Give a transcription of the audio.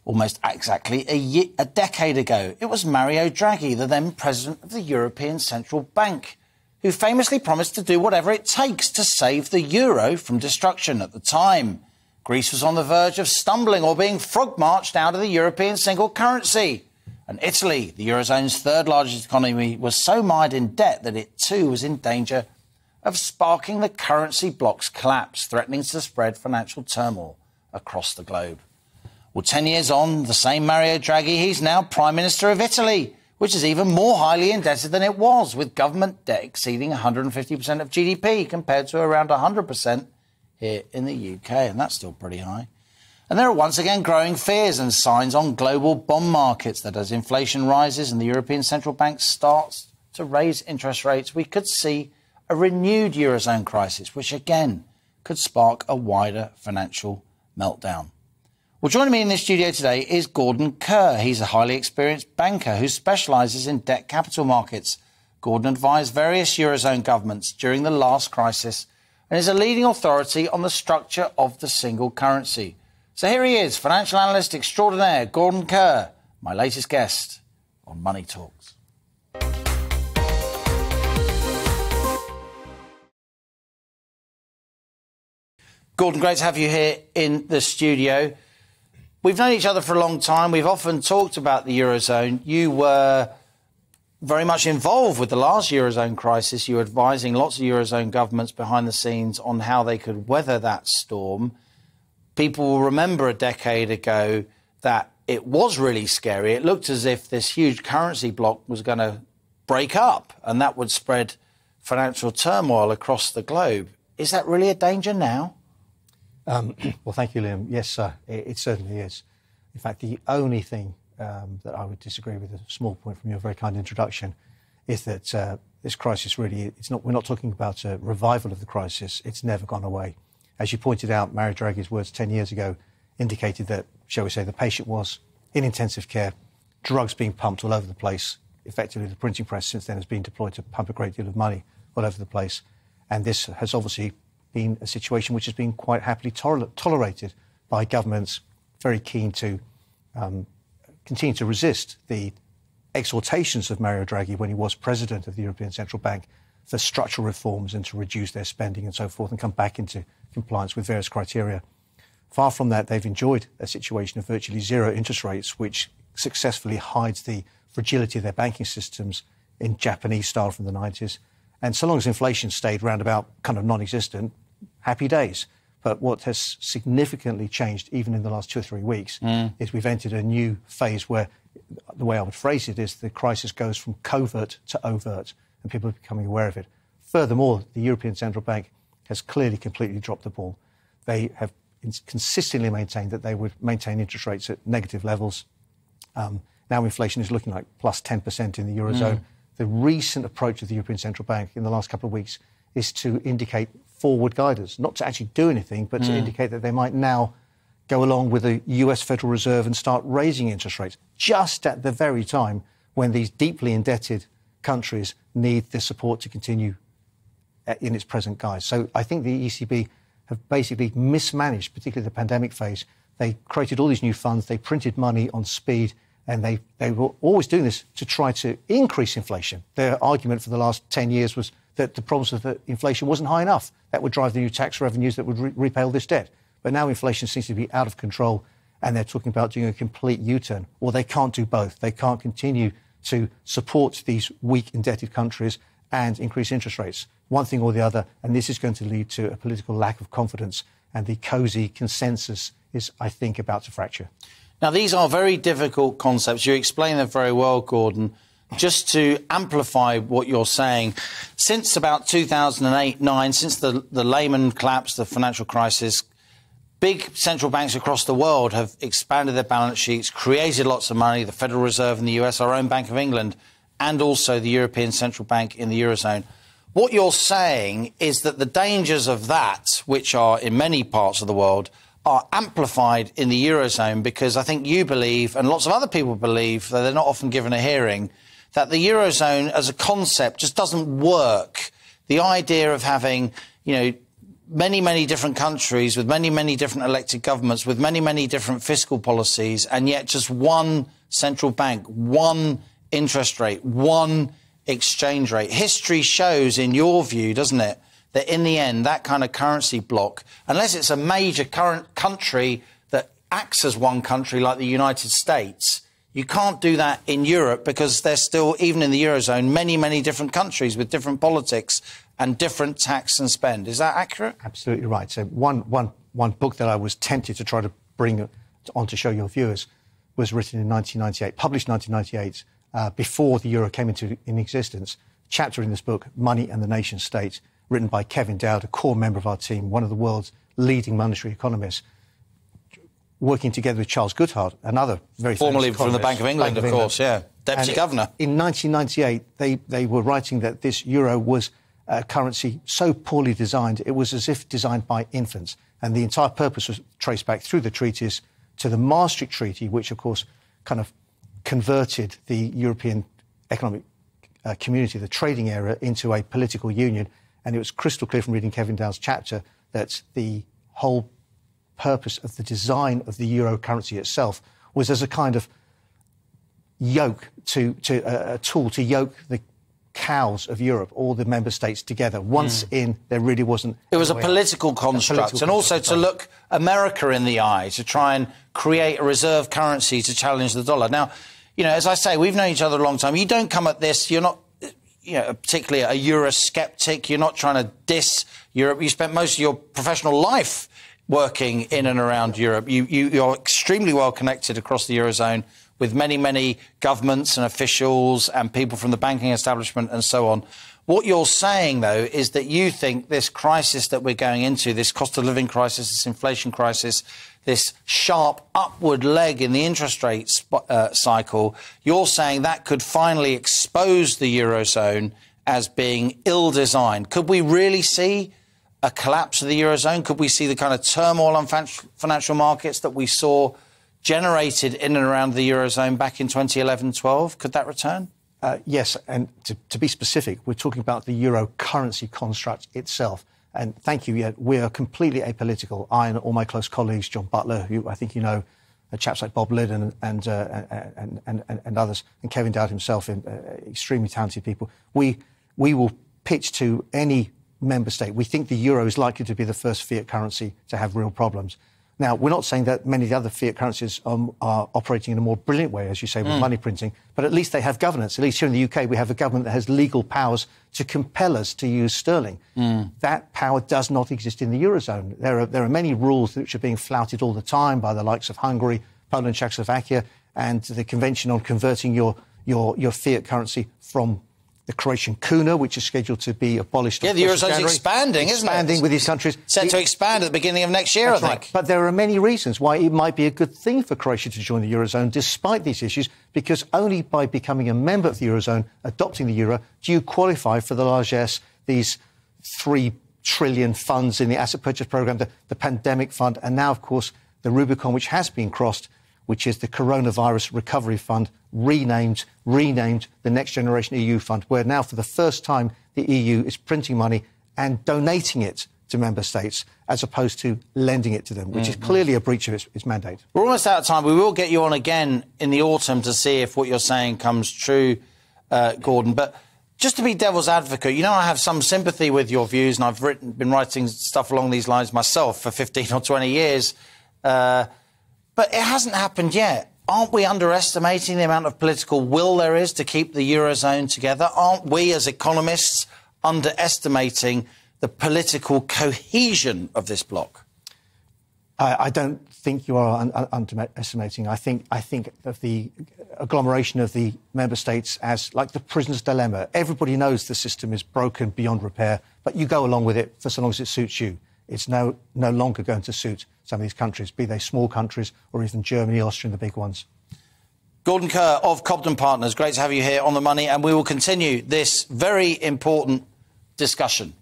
Almost exactly a decade ago, it was Mario Draghi, the then president of the European Central Bank, who famously promised to do whatever it takes to save the euro from destruction. At the time, Greece was on the verge of stumbling or being frog-marched out of the European single currency. And Italy, the Eurozone's third largest economy, was so mired in debt that it too was in danger of sparking the currency bloc's collapse, threatening to spread financial turmoil across the globe. Well, 10 years on, the same Mario Draghi, he's now Prime Minister of Italy, which is even more highly indebted than it was, with government debt exceeding 150% of GDP compared to around 100% here in the UK, and that's still pretty high. And there are once again growing fears and signs on global bond markets that as inflation rises and the European Central Bank starts to raise interest rates, we could see a renewed Eurozone crisis, which again could spark a wider financial meltdown. Well, joining me in the studio today is Gordon Kerr. He's a highly experienced banker who specialises in debt capital markets. Gordon advised various Eurozone governments during the last crisis and is a leading authority on the structure of the single currency. So here he is, financial analyst extraordinaire, Gordon Kerr, my latest guest on Money Talks. Gordon, great to have you here in the studio. We've known each other for a long time. We've often talked about the Eurozone. You were very much involved with the last Eurozone crisis. You were advising lots of Eurozone governments behind the scenes on how they could weather that storm. People will remember a decade ago that it was really scary. It looked as if this huge currency bloc was going to break up and that would spread financial turmoil across the globe. Is that really a danger now? Well, thank you, Liam. Yes, sir, it certainly is. In fact, the only thing that I would disagree with, a small point from your very kind introduction, is that this crisis really, we're not talking about a revival of the crisis. It's never gone away. As you pointed out, Mario Draghi's words 10 years ago indicated that, shall we say, the patient was in intensive care, drugs being pumped all over the place. Effectively, the printing press since then has been deployed to pump a great deal of money all over the place. And this has obviously been a situation which has been quite happily tolerated by governments very keen to continue to resist the exhortations of Mario Draghi when he was president of the European Central Bank for structural reforms and to reduce their spending and so forth and come back into compliance with various criteria. Far from that, they've enjoyed a situation of virtually zero interest rates, which successfully hides the fragility of their banking systems in Japanese style from the 90s. And so long as inflation stayed round about kind of non-existent, happy days. But what has significantly changed, even in the last 2 or 3 weeks, is we've entered a new phase where, the way I would phrase it is, the crisis goes from covert to overt, and people are becoming aware of it. Furthermore, the European Central Bank has clearly completely dropped the ball. They have consistently maintained that they would maintain interest rates at negative levels. Now inflation is looking like plus 10% in the Eurozone. The recent approach of the European Central Bank in the last couple of weeks is to indicate forward guidance, not to actually do anything, but to indicate that they might now go along with the US Federal Reserve and start raising interest rates, just at the very time when these deeply indebted countries need the support to continue in its present guise. So I think the ECB have basically mismanaged, particularly the pandemic phase. They created all these new funds, they printed money on speed, and they were always doing this to try to increase inflation. Their argument for the last 10 years was that the problems of the inflation wasn't high enough. That would drive the new tax revenues that would repay all this debt. But now inflation seems to be out of control, and they're talking about doing a complete U-turn. Well, they can't do both. They can't continue to support these weak, indebted countries and increase interest rates. One thing or the other, and this is going to lead to a political lack of confidence, and the cosy consensus is, I think, about to fracture. Now, these are very difficult concepts. You explain them very well, Gordon. Just to amplify what you're saying, since about 2008-9, since the Lehman collapse, the financial crisis, big central banks across the world have expanded their balance sheets, created lots of money, the Federal Reserve in the US, our own Bank of England, and also the European Central Bank in the Eurozone. What you're saying is that the dangers of that, which are in many parts of the world, are amplified in the Eurozone because I think you believe, and lots of other people believe, though they're not often given a hearing, that the Eurozone as a concept just doesn't work. The idea of having, many, many different countries, with many, many different elected governments, with many, many different fiscal policies, and yet just one central bank, one interest rate, one exchange rate. History shows, in your view, doesn't it, that in the end, that kind of currency bloc, unless it's a major current country that acts as one country like the United States, you can't do that in Europe because there's still, even in the Eurozone, many, many different countries with different politics and different tax and spend. Is that accurate? Absolutely right. So one book that I was tempted to try to bring on to show your viewers was written in 1998, published 1998, before the euro came into existence. Chapter in this book, Money and the Nation State, written by Kevin Dowd, a core member of our team, one of the world's leading monetary economists, working together with Charles Goodhart, another very formerly from the Bank of England, of course, yeah, deputy governor. In 1998, they were writing that this euro was a currency so poorly designed, it was as if designed by infants. And the entire purpose was traced back through the treaties to the Maastricht Treaty, which, of course, kind of converted the European economic community, the trading area, into a political union. And it was crystal clear from reading Kevin Dowd's chapter that the whole purpose of the design of the euro currency itself was as a kind of yoke, a tool to yoke the cows of Europe, all the member states together. Once in, there really wasn't... It was a political construct, and also to look America in the eye, to try and create a reserve currency to challenge the dollar. Now, you know, as I say, we've known each other a long time. You don't come at this, you're not, you know, particularly a Eurosceptic. You're not trying to diss Europe. You spent most of your professional life working in and around Europe. You're extremely well connected across the Eurozone with many, many governments and officials and people from the banking establishment and so on. What you're saying, though, is that you think this crisis that we're going into, this cost of living crisis, this inflation crisis, this sharp upward leg in the interest rate cycle, you're saying that could finally expose the Eurozone as being ill-designed. Could we really see a collapse of the Eurozone? Could we see the kind of turmoil on financial markets that we saw generated in and around the Eurozone back in 2011-12? Could that return? Yes, and to be specific, we're talking about the euro currency construct itself. And thank you, yeah, we are completely apolitical. I and all my close colleagues, John Butler, who I think you know, chaps like Bob Liddon and others, and Kevin Dowd himself, extremely talented people, we will pitch to any member state. We think the euro is likely to be the first fiat currency to have real problems. Now, we're not saying that many of the other fiat currencies are operating in a more brilliant way, as you say, with money printing, but at least they have governance. At least here in the UK, we have a government that has legal powers to compel us to use sterling. That power does not exist in the Eurozone. There are many rules which are being flouted all the time by the likes of Hungary, Poland, Czechoslovakia, and the Convention on converting your fiat currency from the Croatian kuna, which is scheduled to be abolished. Yeah, the Eurozone's expanding, isn't it? Expanding with these countries. Set to expand at the beginning of next year, I think. Right. But there are many reasons why it might be a good thing for Croatia to join the Eurozone, despite these issues, because only by becoming a member of the Eurozone, adopting the euro, do you qualify for the largesse, these 3 trillion funds in the asset purchase programme, the pandemic fund, and now, of course, the Rubicon, which has been crossed, which is the Coronavirus Recovery Fund, renamed the Next Generation EU Fund, where now for the first time the EU is printing money and donating it to member states as opposed to lending it to them, which is clearly a breach of its mandate. We're almost out of time. We will get you on again in the autumn to see if what you're saying comes true, Gordon. But just to be devil's advocate, you know, I have some sympathy with your views, and I've been writing stuff along these lines myself for 15 or 20 years. But it hasn't happened yet. Aren't we underestimating the amount of political will there is to keep the Eurozone together? Aren't we, as economists, underestimating the political cohesion of this bloc? I don't think you are underestimating. I think of the agglomeration of the member states as like the prisoner's dilemma. Everybody knows the system is broken beyond repair, but you go along with it for so long as it suits you. It's no longer going to suit some of these countries, be they small countries or even Germany, Austria, and the big ones. Gordon Kerr of Cobden Partners, great to have you here on The Money, and we will continue this very important discussion.